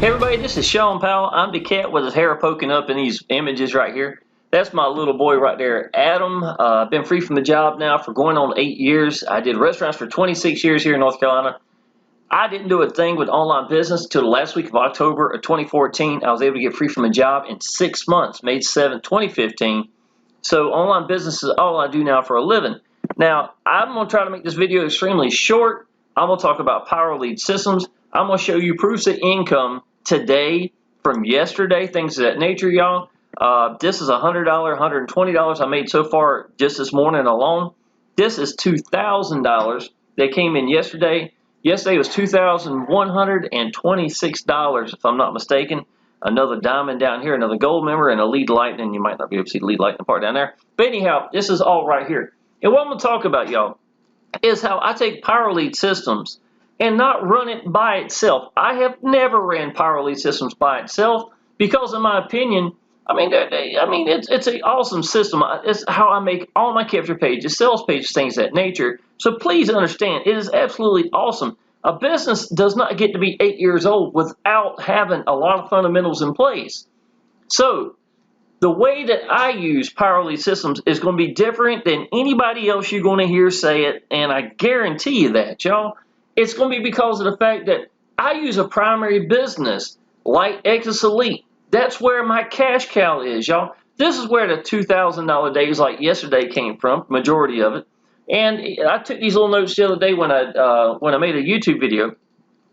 Hey everybody, this is Shawn Powell. I'm the cat with his hair poking up in these images right here. That's my little boy right there, Adam. I've been free from the job now for going on 8 years. I did restaurants for 26 years here in North Carolina. I didn't do a thing with online business until the last week of October of 2014. I was able to get free from a job in 6 months, May 7th, 2015. So online business is all I do now for a living. Now, I'm going to try to make this video extremely short. I'm going to talk about Power Lead systems. I'm going to show you proofs of income today from yesterday, things of that nature, y'all. This is $100, $120 I made so far just this morning alone. This is $2,000 that came in yesterday. Yesterday was $2,126, if I'm not mistaken. Another diamond down here, another gold member, and a lead lightning. You might not be able to see the lead lightning part down there. But anyhow, this is all right here. And what I'm going to talk about, y'all, is how I take Power Lead systems and not run it by itself. I have never ran Power Lead systems by itself because, in my opinion, it's an awesome system. It's how I make all my capture pages, sales pages, things of that nature. So please understand, it is absolutely awesome. A business does not get to be 8 years old without having a lot of fundamentals in place. So the way that I use Power Lead systems is going to be different than anybody else you're going to hear say it, and I guarantee you that, y'all. It's going to be because of the fact that I use a primary business like Exitus Elite. That's where my cash cow is, y'all. This is where the $2,000 days like yesterday came from, majority of it. And I took these little notes the other day when I made a YouTube video.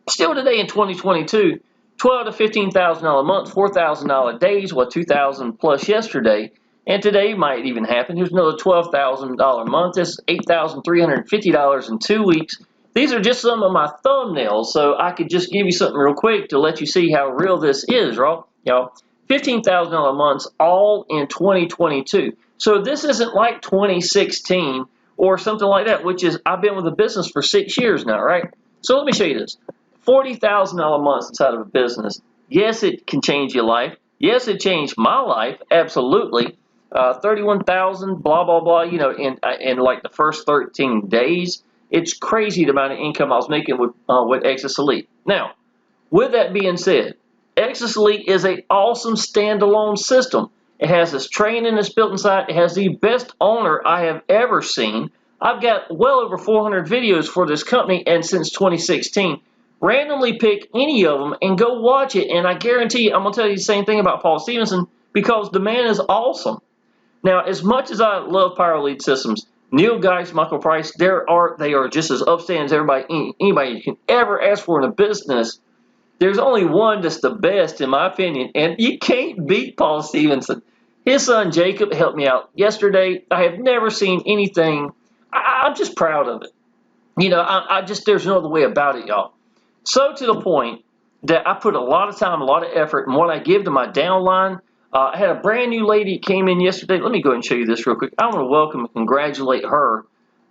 Still today in 2022, $12,000 to $15,000 a month, $4,000 days, well, $2,000 plus yesterday. And today might even happen. Here's another $12,000 a month. That's $8,350 in 2 weeks. These are just some of my thumbnails, so I could just give you something real quick to let you see how real this is, right? Y'all, $15,000 a month, all in 2022. So this isn't like 2016 or something like that, which is I've been with the business for 6 years now, right? So let me show you this. $40,000 a month inside of a business. Yes, it can change your life. Yes, it changed my life, absolutely. 31,000, blah, blah, blah, you know, in like the first 13 days. It's crazy the amount of income I was making with Exitus Elite. Now, with that being said, Exitus Elite is an awesome standalone system. It has this training that's built inside. It has the best owner I have ever seen. I've got well over 400 videos for this company, and since 2016, randomly pick any of them and go watch it. And I guarantee you, I'm going to tell you the same thing about Paul Stevenson because the man is awesome. Now, as much as I love Power Lead systems, Neil Geist, Michael Price, they are just as upstanding as anybody you can ever ask for in a business. There's only one that's the best, in my opinion, and you can't beat Paul Stevenson. His son Jacob helped me out yesterday. I have never seen anything. I'm just proud of it. You know, there's no other way about it, y'all. So to the point that I put a lot of time, a lot of effort, and what I give to my downline. I had a brand new lady came in yesterday. Let me go ahead and show you this real quick. I want to welcome and congratulate her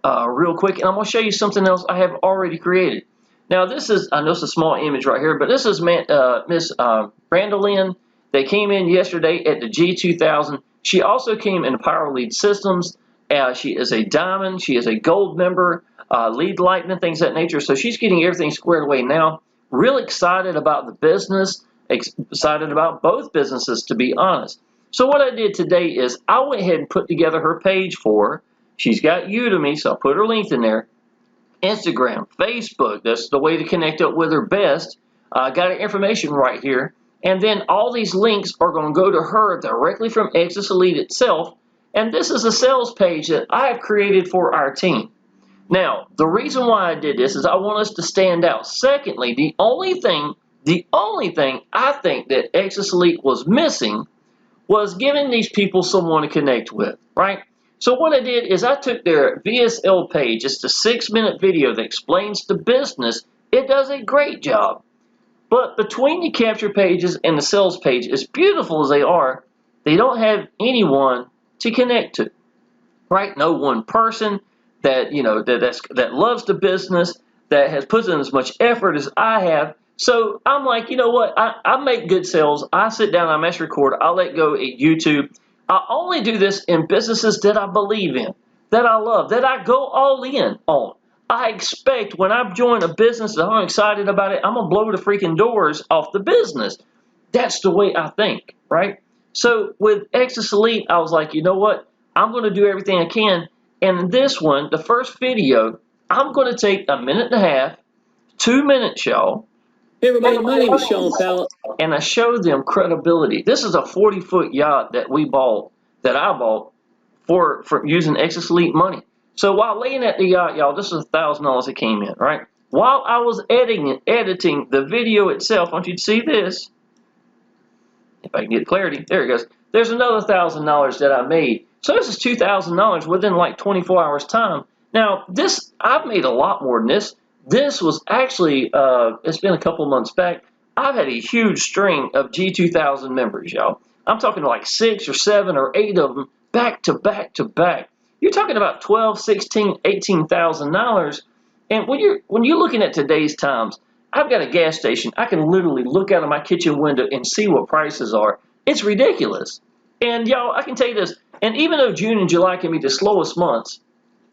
real quick, and I'm going to show you something else I have already created. Now, this is, I know it's a small image right here, but this is Miss Brandolyn. They came in yesterday at the G2000. She also came in Power Lead Systems. She is a diamond. She is a gold member, lead lightning, things of that nature. So she's getting everything squared away now. Real excited about the business. Excited about both businesses, to be honest. So what I did today is I went ahead and put together her page for her. She's got Udemy, so I put her link in there. Instagram, Facebook, that's the way to connect up with her best. Got her information right here. And then all these links are going to go to her directly from Exitus Elite itself. And this is a sales page that I have created for our team. Now, the reason why I did this is I want us to stand out. Secondly, the only thing I think that Exitus Elite was missing was giving these people someone to connect with, right? So what I did is I took their VSL page, it's a 6-minute video that explains the business. It does a great job. But between the capture pages and the sales page, as beautiful as they are, they don't have anyone to connect to, right? No one person that, you know, that loves the business, that has put in as much effort as I have. So I'm like, you know what? I make good sales. I sit down, I mass record, I let go at YouTube. I only do this in businesses that I believe in, that I love, that I go all in on. I expect when I join a business that I'm excited about it, I'm going to blow the freaking doors off the business. That's the way I think, right? So with Exitus Elite, I was like, you know what? I'm going to do everything I can. And this one, the first video, I'm going to take a minute and a half, 2 minutes, y'all. Hey everybody, my name is Shawn Powell. And I showed them credibility. This is a 40-foot yacht that I bought for using Exitus Elite money. So while laying at the yacht, y'all, this is $1,000 that came in, right? While I was editing the video itself, I want you to see this. If I can get clarity, there it goes. There's another $1,000 that I made. So this is $2,000 within like 24 hours time. Now this, I've made a lot more than this. This was actually, it's been a couple months back. I've had a huge string of G2000 members, y'all. I'm talking like 6 or 7 or 8 of them back to back to back. You're talking about $12, $16, $18,000. And when you're looking at today's times, I've got a gas station. I can literally look out of my kitchen window and see what prices are. It's ridiculous. And y'all, I can tell you this, and even though June and July can be the slowest months,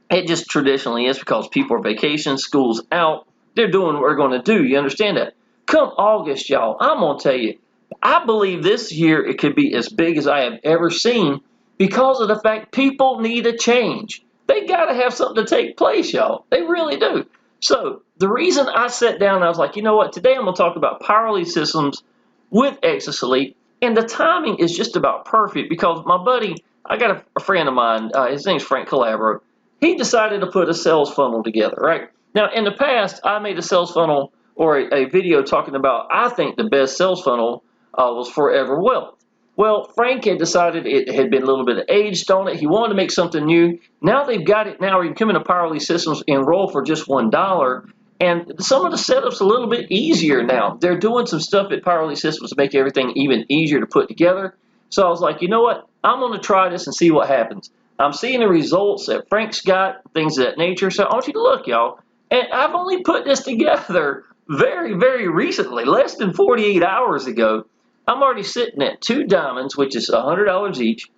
it just traditionally is because people are vacation, school's out, they're doing what they're going to do. You understand that? Come August, y'all, I'm going to tell you, I believe this year it could be as big as I have ever seen because of the fact people need a change. They got to have something to take place, y'all. They really do. So the reason I sat down, I was like, you know what? Today I'm going to talk about Power Elite systems with Exitus Elite. And the timing is just about perfect because my buddy, I got a friend of mine, his name's Frank Calabro. He decided to put a sales funnel together, right? Now, in the past, I made a sales funnel or a video talking about, I think the best sales funnel was Forever Wealth. Well, Frank had decided it had been a little bit aged on it. He wanted to make something new. Now they've got it. Now you can come into Power Elite Systems, enroll for just $1. And some of the setups a little bit easier now. They're doing some stuff at Power Elite Systems to make everything even easier to put together. So I was like, you know what? I'm going to try this and see what happens. I'm seeing the results that Frank's got, things of that nature. So I want you to look, y'all. And I've only put this together very, very recently, less than 48 hours ago. I'm already sitting at 2 diamonds, which is $100 each,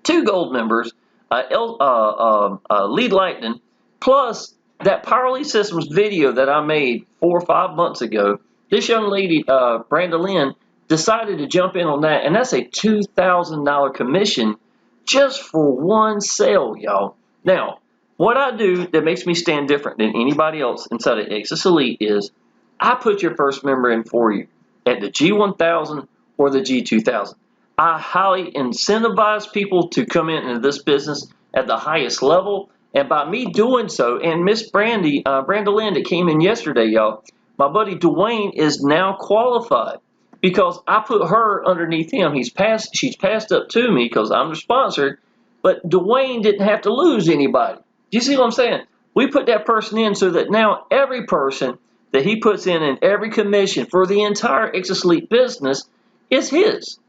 2 gold members, lead lightning, plus that Power Elite Systems video that I made 4 or 5 months ago. This young lady, Brenda Lynn, decided to jump in on that, and that's a $2,000 commission just for one sale, y'all. Now, what I do that makes me stand different than anybody else inside of Exitus Elite is I put your first member in for you at the G1000 or the G2000. I highly incentivize people to come into this business at the highest level, and by me doing so, and Miss Brenda Lynn that came in yesterday, y'all, my buddy Dwayne is now qualified because I put her underneath him. She's passed up to me because I'm the sponsor, but Dwayne didn't have to lose anybody. Do you see what I'm saying? We put that person in so that now every person that he puts in every commission for the entire Exitus Elite business is his.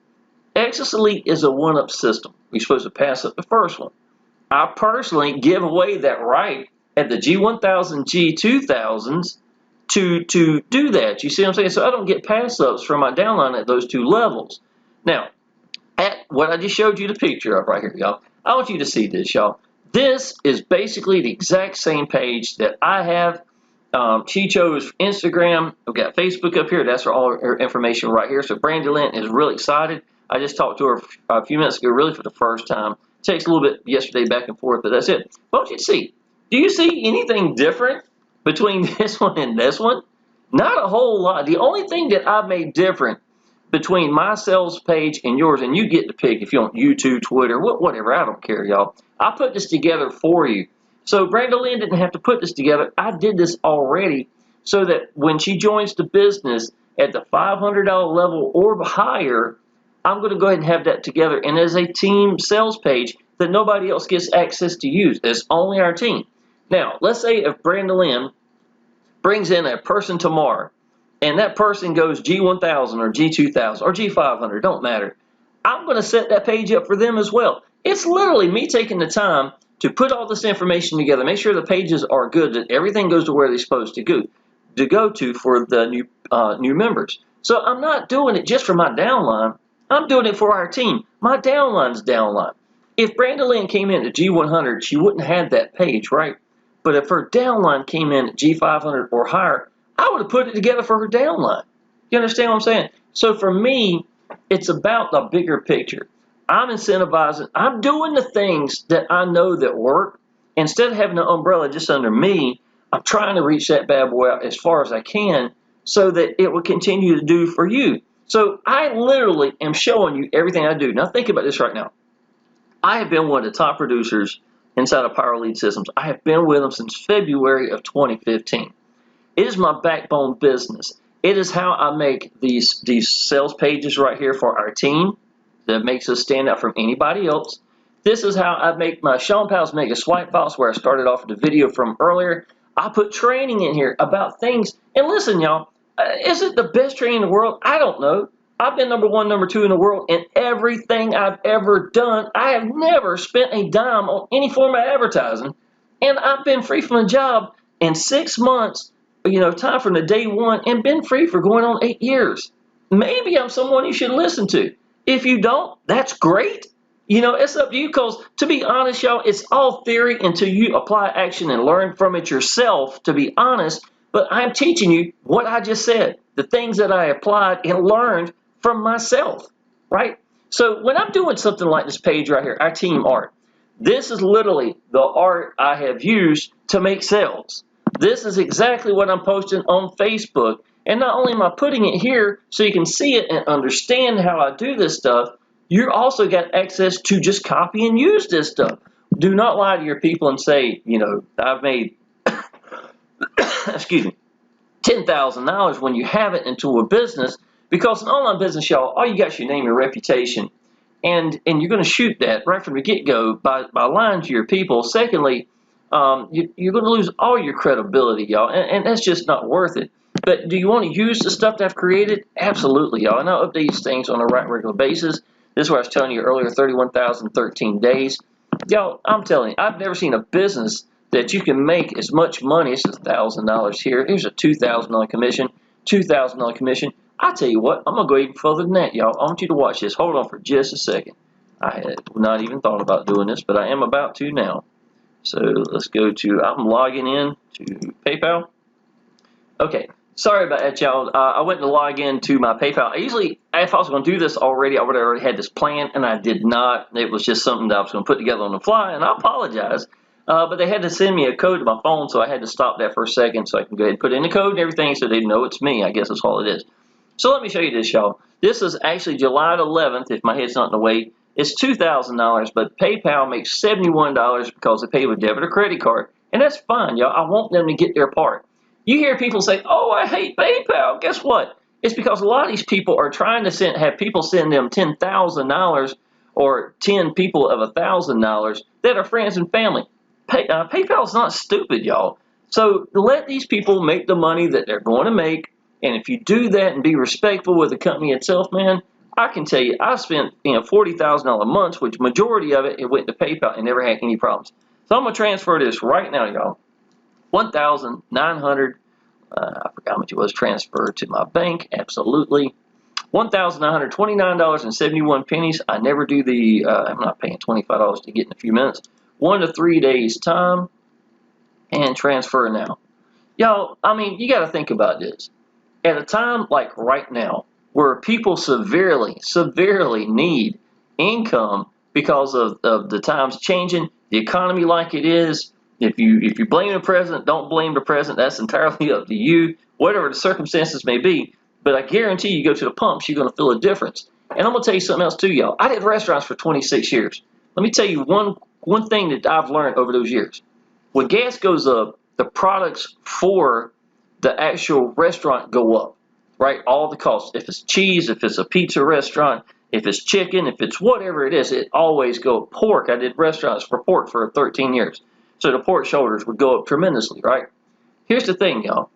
Exitus Elite is a one-up system. We're supposed to pass up the first one. I personally give away that right at the G1000, G2000s to do that. You see what I'm saying? So I don't get pass-ups from my downline at those 2 levels. Now, at what I just showed you the picture of right here, y'all, I want you to see this, y'all. This is basically the exact same page that I have. She chose Instagram. We've got Facebook up here. That's all her information right here. So Brenda Lynn is really excited. I just talked to her a few minutes ago, really for the first time. It takes a little bit yesterday back and forth, but that's it. But I want you to see. Do you see anything different between this one and this one? Not a whole lot. The only thing that I've made different between my sales page and yours, and you get to pick if you want YouTube, Twitter, whatever. I don't care, y'all. I put this together for you. So Brenda Lynn didn't have to put this together. I did this already so that when she joins the business at the $500 level or higher, I'm going to go ahead and have that together. And as a team sales page that nobody else gets access to use. It's only our team. Now, let's say if Brenda Lynn brings in a person tomorrow, and that person goes G1000 or G2000 or G500, don't matter. I'm going to set that page up for them as well. It's literally me taking the time to put all this information together, make sure the pages are good, that everything goes to where they're supposed to go to for the new members. So I'm not doing it just for my downline. I'm doing it for our team. My downline's downline. If Brenda Lynn came in to G100, she wouldn't have that page, right? But if her downline came in at G500 or higher, I would have put it together for her downline. You understand what I'm saying? So for me, it's about the bigger picture. I'm incentivizing. I'm doing the things that I know that work. Instead of having an umbrella just under me, I'm trying to reach that bad boy out as far as I can so that it will continue to do for you. So I literally am showing you everything I do. Now think about this right now. I have been one of the top producers inside of Powell Lead Systems. I have been with them since February of 2015. It is my backbone business. It is how I make these sales pages right here for our team that makes us stand out from anybody else. This is how I make my Shawn Powell's Mega Swipe Files, where I started off with the video from earlier. I put training in here about things. And listen, y'all, is it the best training in the world? I don't know. I've been number one, number two in the world in everything I've ever done. I have never spent a dime on any form of advertising. And I've been free from a job in 6 months, time from the day one, and been free for going on 8 years. Maybe I'm someone you should listen to. If you don't, that's great. It's up to you, because to be honest, y'all, it's all theory until you apply action and learn from it yourself, to be honest. But I'm teaching you what I just said, the things that I applied and learned from myself, right? So when I'm doing something like this page right here, our team art, this is literally the art I have used to make sales. This is exactly what I'm posting on Facebook. And not only am I putting it here so you can see it and understand how I do this stuff, you also got access to just copy and use this stuff. Do not lie to your people and say, I've made, excuse me, $10,000 when you have it into a business, because in online business, y'all, all you got is your name and reputation. And you're going to shoot that right from the get-go by lying to your people. Secondly, you're going to lose all your credibility, y'all, and that's just not worth it. But do you want to use the stuff that I've created? Absolutely, y'all. And I'll update these things on a regular basis. This is what I was telling you earlier, 31,013 days. Y'all, I'm telling you, I've never seen a business that you can make as much money. It's $1,000 here. Here's a $2,000 commission, $2,000 commission. I tell you what, I'm going to go even further than that, y'all. I want you to watch this. Hold on for just a second. I had not even thought about doing this, but I am about to now. So let's go to, I'm logging in to PayPal. Okay, sorry about that, y'all. I went to log in to my PayPal. Usually, if I was going to do this already, I would have already had this plan, and I did not. It was just something that I was going to put together on the fly, and I apologize. But they had to send me a code to my phone, so I had to stop that for a second so I can go ahead and put in the code and everything so they know it's me. I guess that's all it is. So let me show you this, y'all. This is actually July 11th, if my head's not in the way. It's $2,000, but PayPal makes $71 because they pay with debit or credit card. And that's fine, y'all. I want them to get their part. You hear people say, oh, I hate PayPal. Guess what? It's because a lot of these people are trying to have people send them $10,000 or 10 people of $1,000 that are friends and family. PayPal's not stupid, y'all. So let these people make the money that they're going to make. And if you do that and be respectful with the company itself, man, I can tell you, I spent $40,000 months, which majority of it went to PayPal and never had any problems. So I'm gonna transfer this right now, y'all. 1,900. I forgot how much it was transferred to my bank. Absolutely, $1,929.71. I never do the. I'm not paying $25 to get in a few minutes. 1 to 3 days time, and transfer now. Y'all, I mean, you got to think about this. At a time like right now, where people severely need income because of the times changing, the economy like it is. If you blame the president, don't blame the president. That's entirely up to you, whatever the circumstances may be. But I guarantee you go to the pumps, you're going to feel a difference. And I'm going to tell you something else too, y'all. I did restaurants for 26 years. Let me tell you one thing that I've learned over those years. When gas goes up, the products for the actual restaurant go up, right? All the costs. If it's cheese, if it's a pizza restaurant, if it's chicken, if it's whatever it is, it always goes up. Pork, I did restaurants for pork for 13 years. So the pork shoulders would go up tremendously, right? Here's the thing, y'all.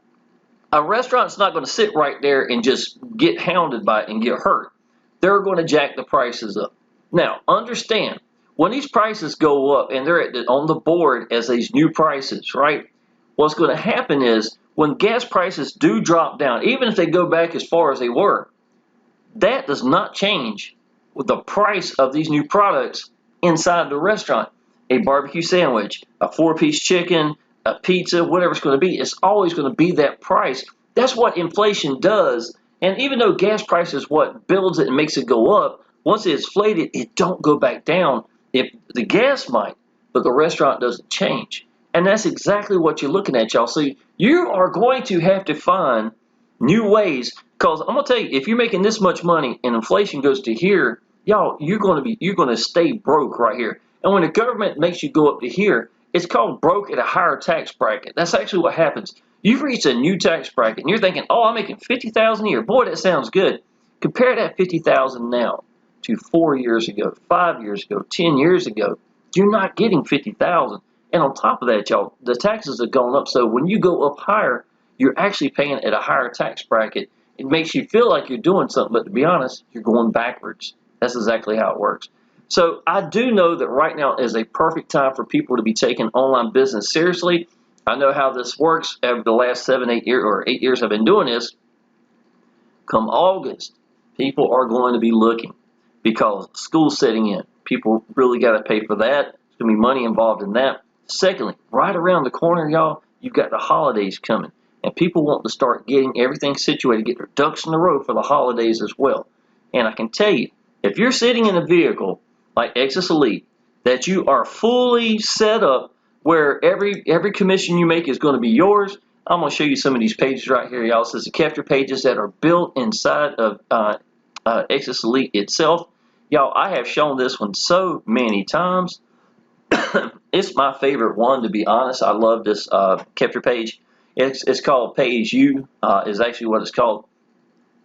A restaurant's not going to sit right there and just get hounded by it and get hurt. They're going to jack the prices up. Now, understand, when these prices go up and they're on the board as these new prices, right? What's going to happen is when gas prices do drop down, even if they go back as far as they were, that does not change with the price of these new products inside the restaurant. A barbecue sandwich, a 4-piece chicken, a pizza, whatever it's going to be, it's always going to be that price. That's what inflation does. And even though gas price is what builds it and makes it go up, once it's inflated, it don't go back down. If the gas might, but the restaurant doesn't change. And that's exactly what you're looking at, y'all. So you are going to have to find new ways, because I'm gonna tell you, if you're making this much money and inflation goes to here, y'all, you're gonna stay broke right here. And when the government makes you go up to here, it's called broke at a higher tax bracket. That's actually what happens. You've reached a new tax bracket, and you're thinking, "Oh, I'm making $50,000 a year. Boy, that sounds good." Compare that $50,000 now to 4 years ago, 5 years ago, 10 years ago. You're not getting $50,000, and on top of that, y'all, the taxes have gone up. So when you go up higher, you're actually paying at a higher tax bracket. It makes you feel like you're doing something, but to be honest, you're going backwards. That's exactly how it works. So I do know that right now is a perfect time for people to be taking online business seriously. I know how this works. Over the last 8 years I've been doing this. Come August, people are going to be looking because school's setting in. People really got to pay for that. There's going to be money involved in that. Secondly, right around the corner, y'all, you've got the holidays coming. And people want to start getting everything situated, get their ducks in a row for the holidays as well. And I can tell you, if you're sitting in a vehicle like Exitus Elite, that you are fully set up where every commission you make is going to be yours. I'm going to show you some of these pages right here, y'all. This is the capture pages that are built inside of Exitus Elite itself. Y'all, I have shown this one so many times. It's my favorite one, to be honest. I love this capture page. It's called Page You, is actually what it's called.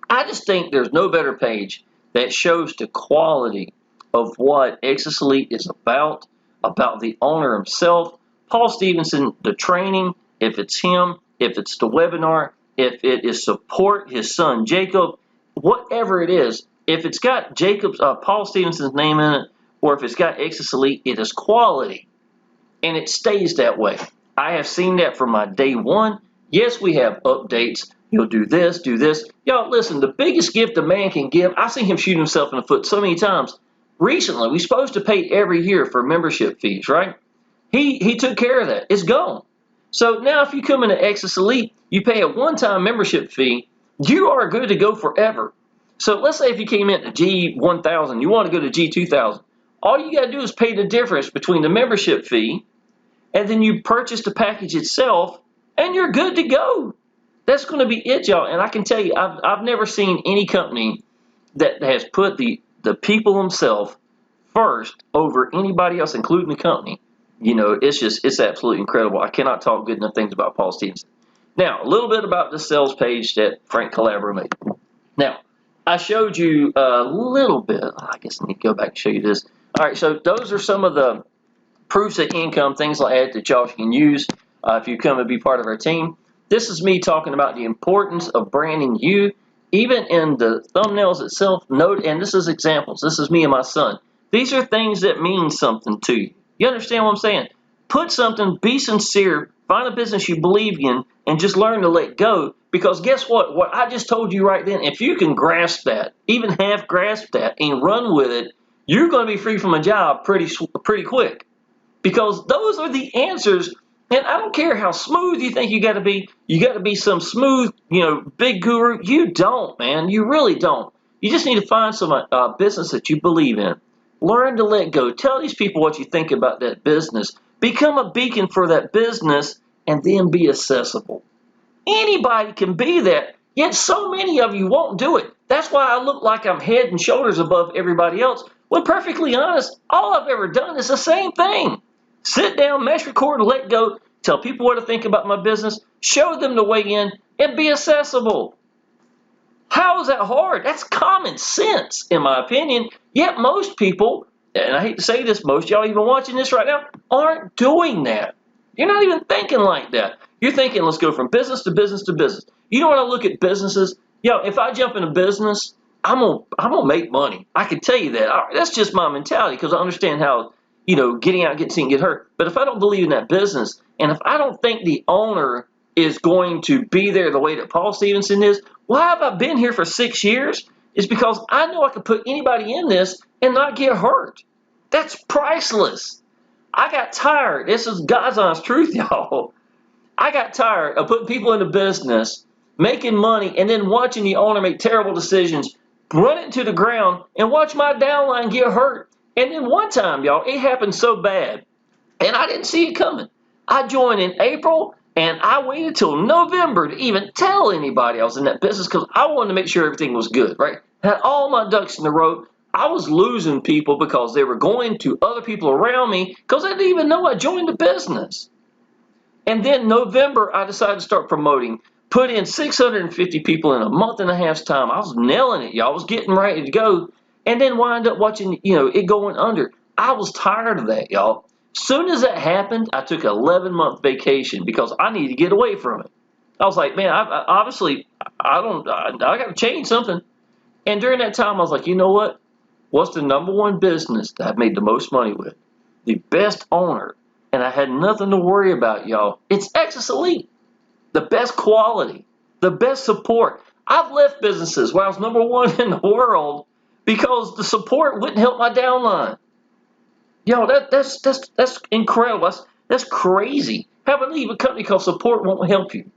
I just think there's no better page that shows the quality of what Exitus Elite is about the owner himself, Paul Stevenson, the training, if it's him, if it's the webinar, if it is support, his son Jacob, whatever it is, if it's got Paul Stevenson's name in it, or if it's got Exitus Elite, it is quality, and it stays that way. I have seen that from my day one. Yes, we have updates. He'll do this, do this. Y'all, listen, the biggest gift a man can give, I've seen him shoot himself in the foot so many times. Recently, we're supposed to pay every year for membership fees, right? He took care of that. It's gone. So now if you come into Exitus Elite, you pay a one-time membership fee, you are good to go forever. So let's say if you came into G1000, you want to go to G2000. All you got to do is pay the difference between the membership fee and then you purchase the package itself, and you're good to go. That's going to be it, y'all. And I can tell you, I've never seen any company that has put the people themselves first over anybody else, including the company. You know, it's absolutely incredible. I cannot talk good enough things about Paul Stevenson. Now, a little bit about the sales page that Frank Calabro made. Now, I showed you a little bit. I guess I need to go back and show you this. All right, so those are some of the proofs of income, things like that y'all can use if you come and be part of our team. This is me talking about the importance of branding you, even in the thumbnails itself. Note, and this is examples. This is me and my son. These are things that mean something to you. You understand what I'm saying? Put something, be sincere, find a business you believe in, and just learn to let go. Because guess what? What I just told you right then, if you can grasp that, even half grasp that, and run with it, you're going to be free from a job pretty quick. Because those are the answers. And I don't care how smooth you think you got to be some smooth, big guru. You don't, man. You really don't. You just need to find some business that you believe in. Learn to let go. Tell these people what you think about that business. Become a beacon for that business, and then be accessible. Anybody can be that, yet so many of you won't do it. That's why I look like I'm head and shoulders above everybody else. When perfectly honest, all I've ever done is the same thing. Sit down, mesh, record, let go, tell people what to think about my business, show them the way in, and be accessible. How is that hard? That's common sense, in my opinion. Yet most people, and I hate to say this, most of y'all even watching this right now, aren't doing that. You're not even thinking like that. You're thinking, let's go from business to business to business. You know, when I look at businesses, if I jump into business, I'm gonna make money. I can tell you that. That's just my mentality, because I understand how, getting out, getting seen, get hurt. But if I don't believe in that business, and if I don't think the owner is going to be there the way that Paul Stevenson is, why have I been here for 6 years? It's because I know I could put anybody in this and not get hurt. That's priceless. I got tired. This is God's honest truth, y'all. I got tired of putting people into business, making money, and then watching the owner make terrible decisions, run it to the ground, and watch my downline get hurt. And then one time, y'all, it happened so bad, and I didn't see it coming. I joined in April, and I waited till November to even tell anybody I was in that business because I wanted to make sure everything was good, right? Had all my ducks in a row. I was losing people because they were going to other people around me because I didn't even know I joined the business. And then November, I decided to start promoting. Put in 650 people in a month and a half's time. I was nailing it, y'all. I was getting ready to go. And then wind up watching, it going under. I was tired of that, y'all. Soon as that happened, I took an 11-month vacation because I needed to get away from it. I was like, man, I got to change something. And during that time, I was like, you know what? What's the number one business that I've made the most money with? The best owner. And I had nothing to worry about, y'all. It's Exitus Elite. The best quality, the best support. I've left businesses where I was number one in the world because the support wouldn't help my downline. Yo, that's incredible. That's crazy. How about leave a company called Support Won't Help You?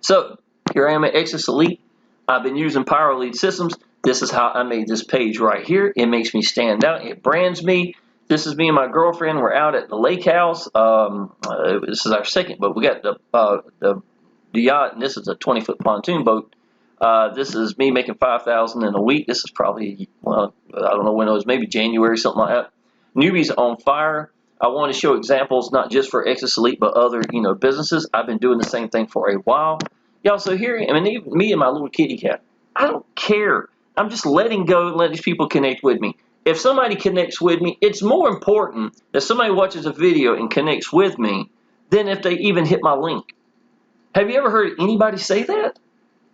So here I am at Exitus Elite. I've been using Powell Elite systems. This is how I made this page right here. It makes me stand out. It brands me. This is me and my girlfriend. We're out at the lake house. This is our second boat. We got the yacht, and this is a 20-foot pontoon boat. This is me making $5,000 in a week. This is probably, well, I don't know when it was, maybe January, something like that. Newbies on fire. I want to show examples, not just for Exitus Elite, but other, businesses. I've been doing the same thing for a while. Y'all, so here, even me and my little kitty cat, I don't care. I'm just letting go and let these people connect with me. If somebody connects with me, it's more important that somebody watches a video and connects with me than if they even hit my link. Have you ever heard anybody say that?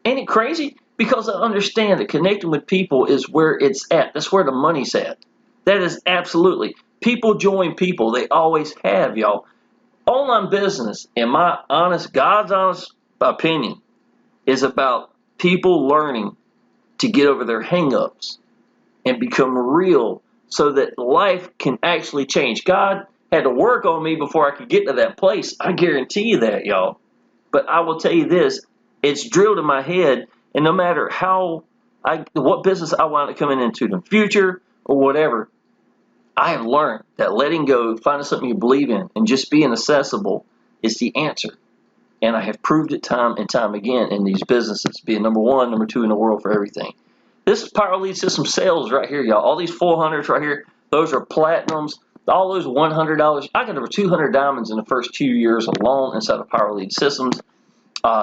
Ain't it crazy? Because I understand that connecting with people is where it's at. That's where the money's at. That is absolutely. People join people. They always have, y'all. Online business, in my God's honest opinion, is about people learning to get over their hang-ups and become real so that life can actually change. God had to work on me before I could get to that place. I guarantee you that, y'all. But I will tell you this, it's drilled in my head, and no matter what business I wind up coming into in the future or whatever, I have learned that letting go, finding something you believe in, and just being accessible is the answer. And I have proved it time and time again in these businesses, being number one, number two in the world for everything. This is Powell Elite System sales right here, y'all. All these 400s right here, those are platinums. All those $100. I got over 200 diamonds in the first 2 years alone inside of Powell Elite Systems.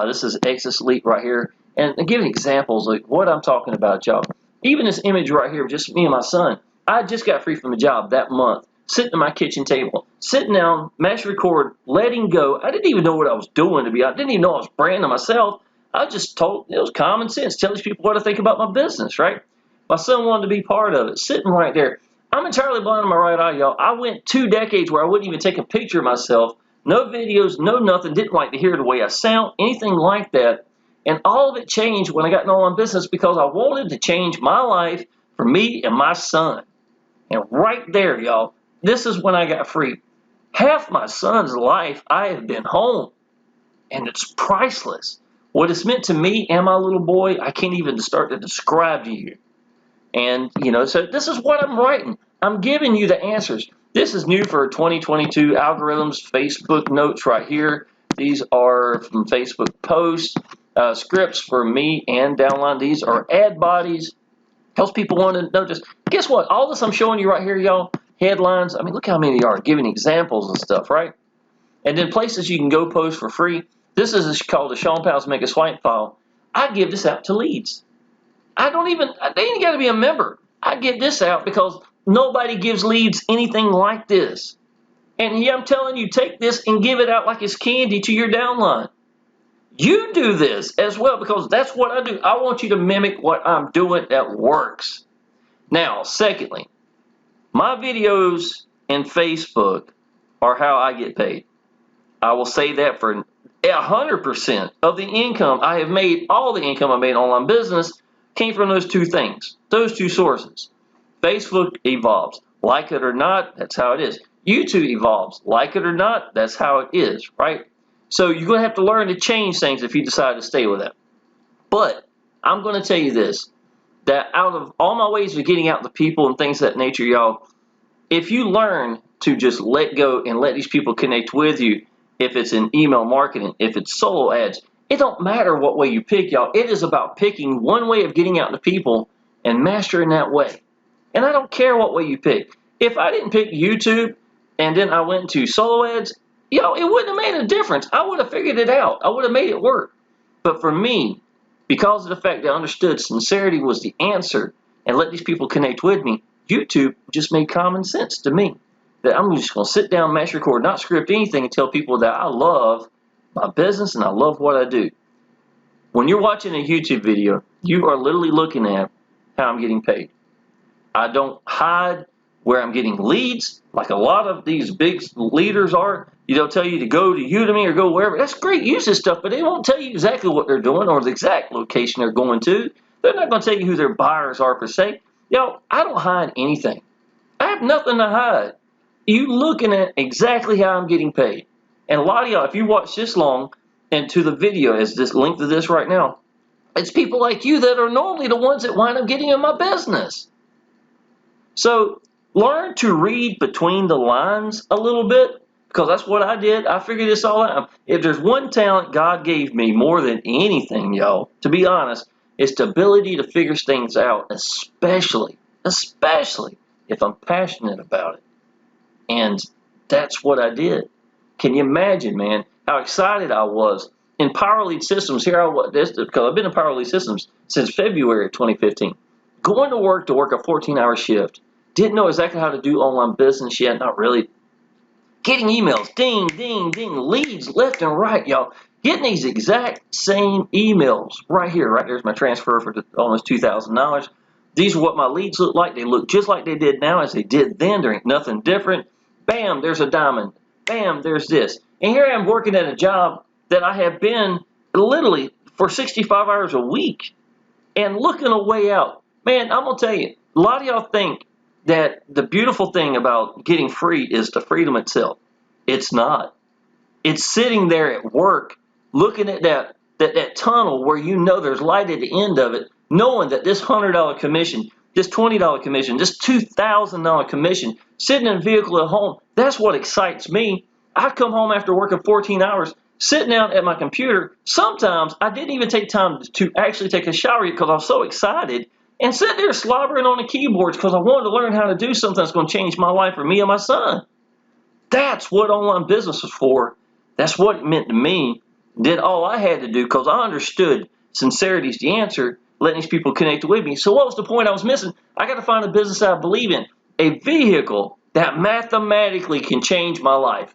This is Exitus Elite right here. And giving examples like what I'm talking about, y'all. Even this image right here, just me and my son. I just got free from a job that month, sitting at my kitchen table, sitting down, mash record, letting go. I didn't even know what I was doing, to be honest. I didn't even know I was branding myself. I just told, it was common sense, tell these people what I think about my business, right? My son wanted to be part of it, sitting right there. I'm entirely blind in my right eye, y'all. I went 2 decades where I wouldn't even take a picture of myself. No videos, no nothing. Didn't like to hear the way I sound, anything like that. And all of it changed when I got in online business because I wanted to change my life for me and my son. And right there, y'all, this is when I got free. Half my son's life, I have been home. And it's priceless. What it's meant to me and my little boy, I can't even start to describe to you. And, so this is what I'm writing. I'm giving you the answers. This is new for 2022 algorithms, Facebook notes right here. These are from Facebook posts, scripts for me and downline. These are ad bodies. Helps people want to notice. Guess what? All this I'm showing you right here, y'all, headlines. I mean, look how many are giving examples and stuff, right? And then places you can go post for free. This is called the Shawn Powell's Make a Swipe file. I give this out to leads. They ain't got to be a member. I give this out because nobody gives leads anything like this. And I'm telling you, take this and give it out like it's candy to your downline. You do this as well because that's what I do. I want you to mimic what I'm doing that works. Now, secondly, my videos and Facebook are how I get paid. I will say that for 100% of the income I have made, all the income I made in online business came from those two things, those two sources. Facebook evolves. Like it or not, that's how it is. YouTube evolves. Like it or not, that's how it is, right? So you're going to have to learn to change things if you decide to stay with that. But I'm going to tell you this, that out of all my ways of getting out to people and things of that nature, y'all, if you learn to just let go and let these people connect with you, if it's in email marketing, if it's solo ads, it don't matter what way you pick, y'all. It is about picking one way of getting out to people and mastering that way. And I don't care what way you pick. If I didn't pick YouTube and then I went to solo ads, it wouldn't have made a difference. I would have figured it out. I would have made it work. But for me, because of the fact that I understood sincerity was the answer and let these people connect with me, YouTube just made common sense to me. That I'm just going to sit down, mash record, not script anything, and tell people that I love my business and I love what I do. When you're watching a YouTube video, you are literally looking at how I'm getting paid. I don't hide where I'm getting leads like a lot of these big leaders are. They'll tell you to go to Udemy or go wherever. That's great, use this stuff, but they won't tell you exactly what they're doing or the exact location they're going to. They're not going to tell you who their buyers are per se. I don't hide anything. I have nothing to hide. You looking at exactly how I'm getting paid. And a lot of y'all, if you watch this long and to the video as this length of this right now, it's people like you that are normally the ones that wind up getting in my business. So learn to read between the lines a little bit, because that's what I did. I figured this all out. If there's one talent God gave me more than anything, y'all, to be honest, it's the ability to figure things out, especially if I'm passionate about it. And that's what I did. Can you imagine, man, how excited I was in Power Lead Systems? Here I was, because I've been in Power Lead Systems since February of 2015. Going to work a 14-hour shift. Didn't know exactly how to do online business yet, not really. Getting emails, ding, ding, ding, leads left and right, y'all. Getting these exact same emails right here. Right there's my transfer for almost $2,000. These are what my leads look like. They look just like they did now as they did then. There ain't nothing different. Bam, there's a diamond. Bam, there's this. And here I am working at a job that I have been literally for 65 hours a week and looking a way out. Man, I'm going to tell you, a lot of y'all think that the beautiful thing about getting free is the freedom itself. It's not. It's sitting there at work looking at that tunnel where you know there's light at the end of it, knowing that this $100 commission, this $20 commission, this $2,000 commission, sitting in a vehicle at home, that's what excites me. I come home after working 14 hours, sitting down at my computer. Sometimes I didn't even take time to actually take a shower yet because I was so excited, and sitting there slobbering on the keyboards because I wanted to learn how to do something that's going to change my life for me and my son. That's what online business was for. That's what it meant to me. Did all I had to do because I understood sincerity is the answer, letting these people connect with me. So what was the point I was missing? I got to find a business I believe in, a vehicle that mathematically can change my life,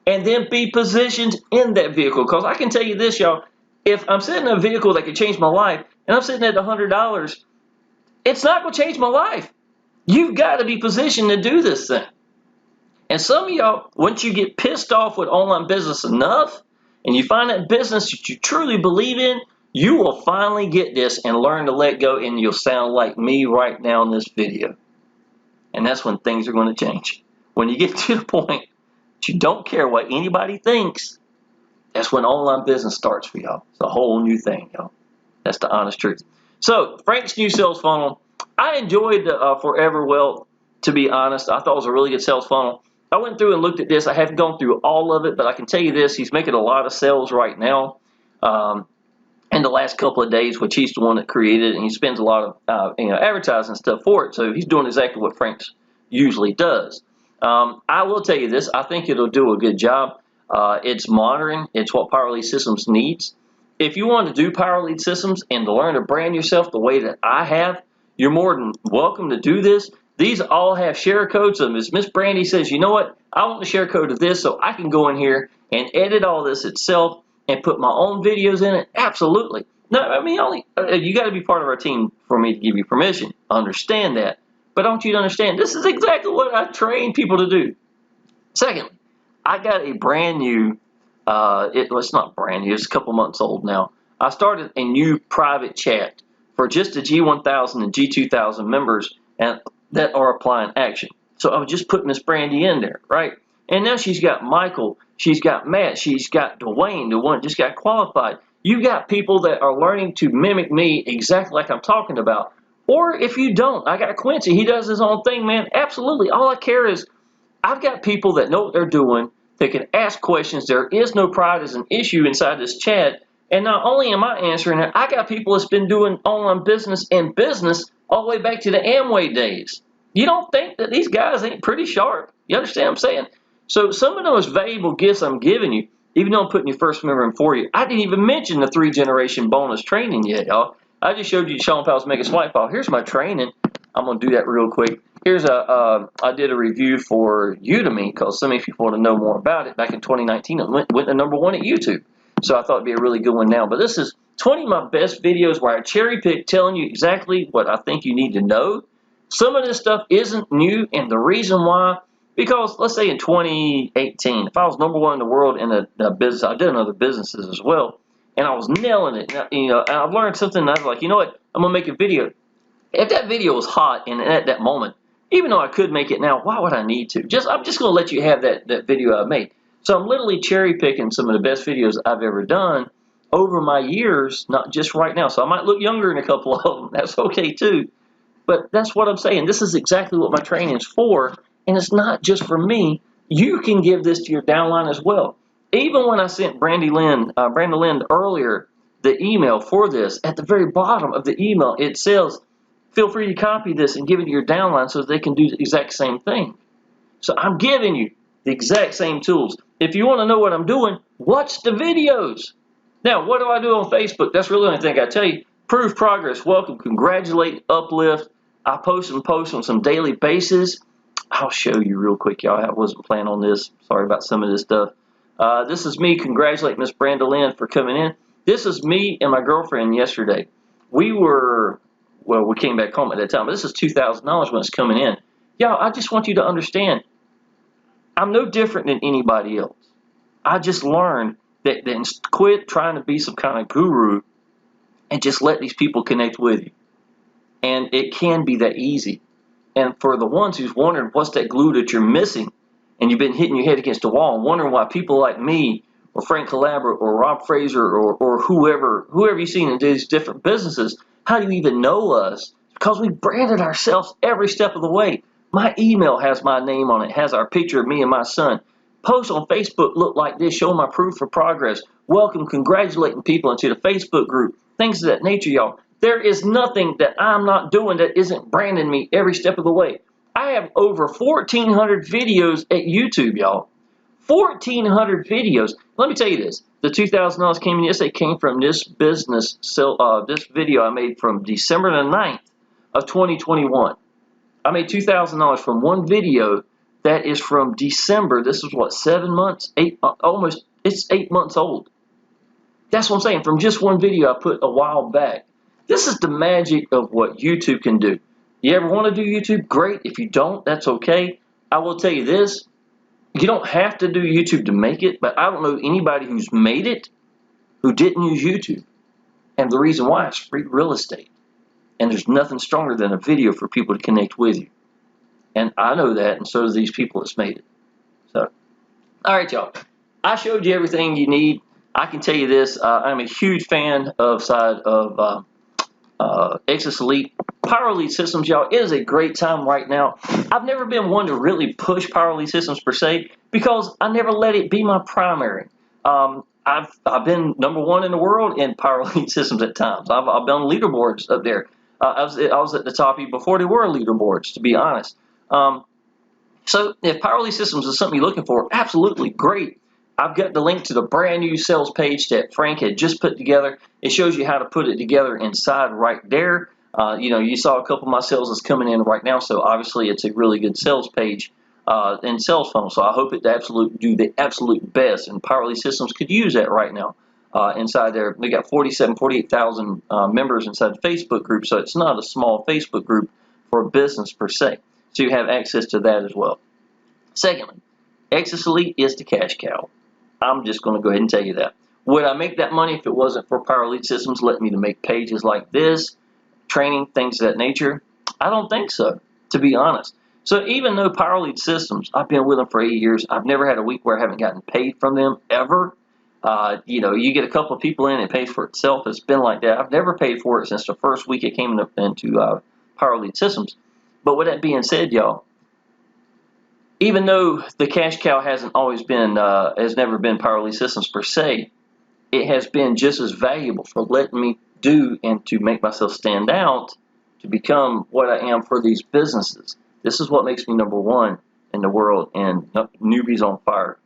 and then be positioned in that vehicle. Because I can tell you this, y'all, if I'm sitting in a vehicle that can change my life and I'm sitting at $100, it's not going to change my life. You've got to be positioned to do this thing. And some of y'all, once you get pissed off with online business enough and you find that business that you truly believe in, you will finally get this and learn to let go, and you'll sound like me right now in this video. And that's when things are going to change. When you get to the point that you don't care what anybody thinks, that's when online business starts for y'all. It's a whole new thing, y'all. That's the honest truth. So, Frank's new sales funnel, I enjoyed Forever Well, to be honest. I thought it was a really good sales funnel. I went through and looked at this. I haven't gone through all of it, but I can tell you this. He's making a lot of sales right now in the last couple of days, which he's the one that created it, and he spends a lot of advertising stuff for it. So he's doing exactly what Frank's usually does. I will tell you this. I think it'll do a good job. It's modern. It's what Power Lead Systems needs. If you want to do Power Lead Systems and to learn to brand yourself the way that I have, you're more than welcome to do this. These all have share codes. So as Miss Brandy says, you know what? I want the share code of this so I can go in here and edit all this itself and put my own videos in it. Absolutely. No, I mean, you got to be part of our team for me to give you permission. Understand that. But don't you understand? This is exactly what I train people to do. Secondly, I got a brand new, it's not brand new, it's a couple months old now. I started a new private chat for just the G1000 and G2000 members and that are applying action. So I would just put Miss Brandy in there, right? And now she's got Michael, she's got Matt, she's got Dwayne, the one that just got qualified. You got people that are learning to mimic me exactly like I'm talking about. Or if you don't, I got Quincy, he does his own thing, man. Absolutely. All I care is I've got people that know what they're doing, that can ask questions. There is no pride as an issue inside this chat. And not only am I answering it, I got people that's been doing online business and business all the way back to the Amway days. You don't think that these guys ain't pretty sharp? You understand what I'm saying? So some of the most valuable gifts I'm giving you, even though I'm putting your first member in for you, I didn't even mention the 3-generation bonus training yet, y'all. I just showed you Shawn Powell's Mega Swipe File. Here's my training. I'm going to do that real quick. Here's I did a review for Udemy because so many people want to know more about it. Back in 2019, it went to #1 at YouTube. So I thought it'd be a really good one now. But this is 20 of my best videos where I cherry pick telling you exactly what I think you need to know. Some of this stuff isn't new, and the reason why, because let's say in 2018, if I was #1 in the world in a business, I did in other businesses as well, and I was nailing it. You know, and I've learned something, and I was like, you know what, I'm gonna make a video. If that video was hot and at that moment, even though I could make it now, why would I need to? I'm just gonna let you have that video I made. So I'm literally cherry picking some of the best videos I've ever done over my years, not just right now. So I might look younger in a couple of them. That's okay too. But that's what I'm saying. This is exactly what my training is for, and it's not just for me. You can give this to your downline as well. Even when I sent Brandon Lynn earlier the email for this, at the very bottom of the email it says, feel free to copy this and give it to your downline so they can do the exact same thing. So I'm giving you the exact same tools. If you want to know what I'm doing, watch the videos. Now, what do I do on Facebook? That's really the only thing I tell you. Prove progress, welcome, congratulate, uplift. I post on some daily basis. I'll show you real quick, y'all. I wasn't planning on this. Sorry about some of this stuff. This is me congratulating Miss Brenda Lynn for coming in. This is me and my girlfriend yesterday. We came back home at that time, but this is $2,000 when it's coming in. Y'all, I just want you to understand, I'm no different than anybody else. I just learned that quit trying to be some kind of guru and just let these people connect with you. And it can be that easy. And for the ones who's wondering what's that glue that you're missing, and you've been hitting your head against the wall and wondering why people like me or Frank Calabra or Rob Fraser or whoever you've seen in these different businesses, how do you even know us? Because we branded ourselves every step of the way. My email has my name on it, has our picture of me and my son. Posts on Facebook look like this, show my proof for progress. Welcome, congratulating people into the Facebook group. Things of that nature, y'all. There is nothing that I'm not doing that isn't branding me every step of the way. I have over 1,400 videos at YouTube, y'all. 1,400 videos. Let me tell you this. The $2,000 came in yesterday came from this business. This video I made from December the 9th of 2021. I made $2,000 from one video that is from December. This is what, 7 months? It's 8 months old. That's what I'm saying. From just one video I put a while back. This is the magic of what YouTube can do. You ever want to do YouTube? Great. If you don't, that's okay. I will tell you this. You don't have to do YouTube to make it, but I don't know anybody who's made it who didn't use YouTube. And the reason why is free real estate. And there's nothing stronger than a video for people to connect with you. And I know that, and so do these people that's made it. So, all right, y'all. I showed you everything you need. I can tell you this. I'm a huge fan of Exitus Elite. Power Elite Systems, y'all, it is a great time right now. I've never been one to really push Power Elite Systems per se because I never let it be my primary. I've been #1 in the world in Power Elite Systems at times. I've been on leaderboards up there. I was at the top even before they were leaderboards, to be honest. So if Power Elite Systems is something you're looking for, absolutely great. I've got the link to the brand new sales page that Frank had just put together. It shows you how to put it together inside right there. You saw a couple of my sales that's coming in right now, so obviously it's a really good sales page and sales funnel. So I hope it do the absolute best, and Power Elite Systems could use that right now inside there. They got 48,000 members inside the Facebook group, so it's not a small Facebook group for a business per se. So you have access to that as well. Secondly, Exitus Elite is the cash cow. I'm just going to go ahead and tell you that. Would I make that money if it wasn't for Power Elite Systems letting me to make pages like this, training, things of that nature? I don't think so, to be honest. So even though Power Elite Systems, I've been with them for 8 years, I've never had a week where I haven't gotten paid from them ever. You get a couple of people in, it pays for itself. It's been like that. I've never paid for it since the first week it came into Power Elite Systems. But with that being said, y'all, even though the cash cow hasn't always been, has never been Power Elite Systems per se, it has been just as valuable for letting me do and to make myself stand out to become what I am for these businesses. This is what makes me number one in the world, and Newbies on Fire,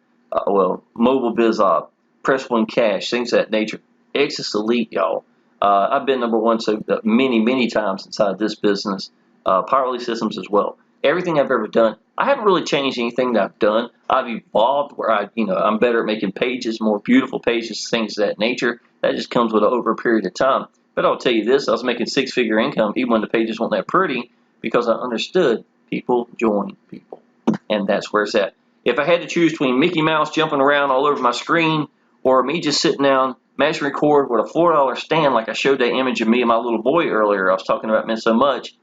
Mobile Biz Op, Press One Cash, things of that nature. Exitus Elite, y'all. I've been number one so many times inside this business. Power Elite Systems as well. Everything I've ever done, I haven't really changed anything that I've done. I've evolved where I'm better at making pages, more beautiful pages, things of that nature. That just comes with over a period of time. But I'll tell you this, I was making six-figure income even when the pages weren't that pretty because I understood people join people. And that's where it's at. If I had to choose between Mickey Mouse jumping around all over my screen or me just sitting down, mash and record with a $4 stand like I showed that image of me and my little boy earlier I was talking about meant so much,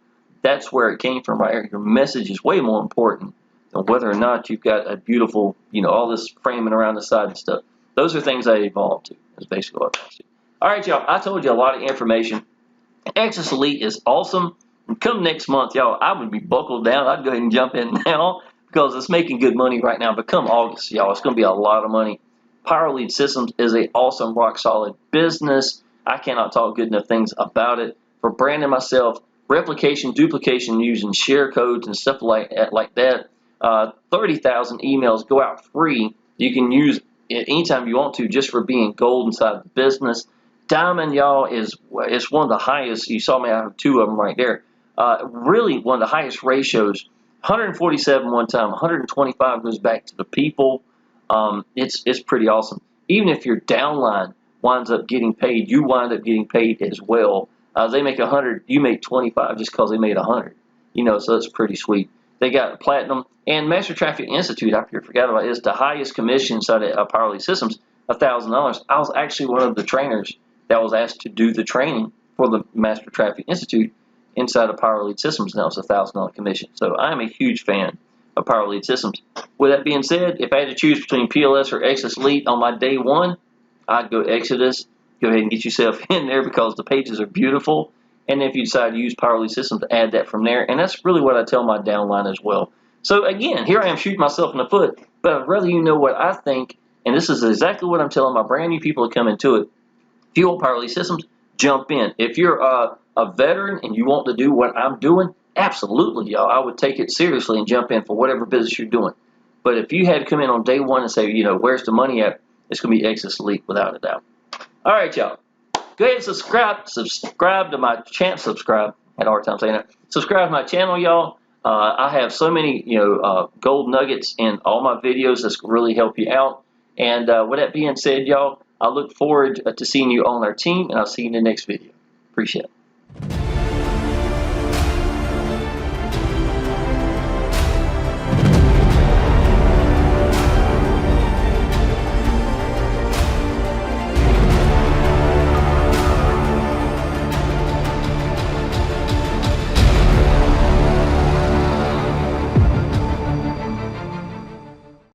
that's where it came from right here. Your message is way more important than whether or not you've got a beautiful, all this framing around the side and stuff. Those are things I evolved to. That's basically what I do. All right, y'all. I told you a lot of information. Exitus Elite is awesome. And come next month, y'all, I would be buckled down. I'd go ahead and jump in now because it's making good money right now. But come August, y'all, it's going to be a lot of money. Power Elite Systems is an awesome, rock-solid business. I cannot talk good enough things about it. For branding myself, replication, duplication using share codes and stuff like that. 30,000 emails go out free. You can use it anytime you want to just for being gold inside the business. Diamond, y'all, is one of the highest. You saw me, I have two of them right there. Really one of the highest ratios. 147 one time, 125 goes back to the people. It's pretty awesome. Even if your downline winds up getting paid, you wind up getting paid as well. They make 100, you make 25 just because they made 100. So that's pretty sweet. They got platinum and Master Traffic Institute. I forgot about this. The highest commission inside of Power Elite Systems, $1,000. I was actually one of the trainers that was asked to do the training for the Master Traffic Institute inside of Power Elite Systems, and that was a $1,000 commission. So I'm a huge fan of Power Elite Systems. With that being said, if I had to choose between PLS or Exitus Elite on my day one, I'd go Exitus. Go ahead and get yourself in there because the pages are beautiful. And if you decide to use Power Elite Systems, add that from there. And that's really what I tell my downline as well. So again, here I am shooting myself in the foot, but I'd rather you know what I think. And this is exactly what I'm telling my brand new people to come into it. If you want Power Elite Systems, jump in. If you're a veteran and you want to do what I'm doing, absolutely, y'all. I would take it seriously and jump in for whatever business you're doing. But if you had to come in on day one and say, where's the money at, it's going to be Exitus Elite without a doubt. All right, y'all. Go ahead and subscribe to my channel. Subscribe. I had a hard time saying that. Subscribe to my channel, y'all. I have so many, gold nuggets in all my videos that's really help you out. And with that being said, y'all, I look forward to seeing you on our team, and I'll see you in the next video. Appreciate it.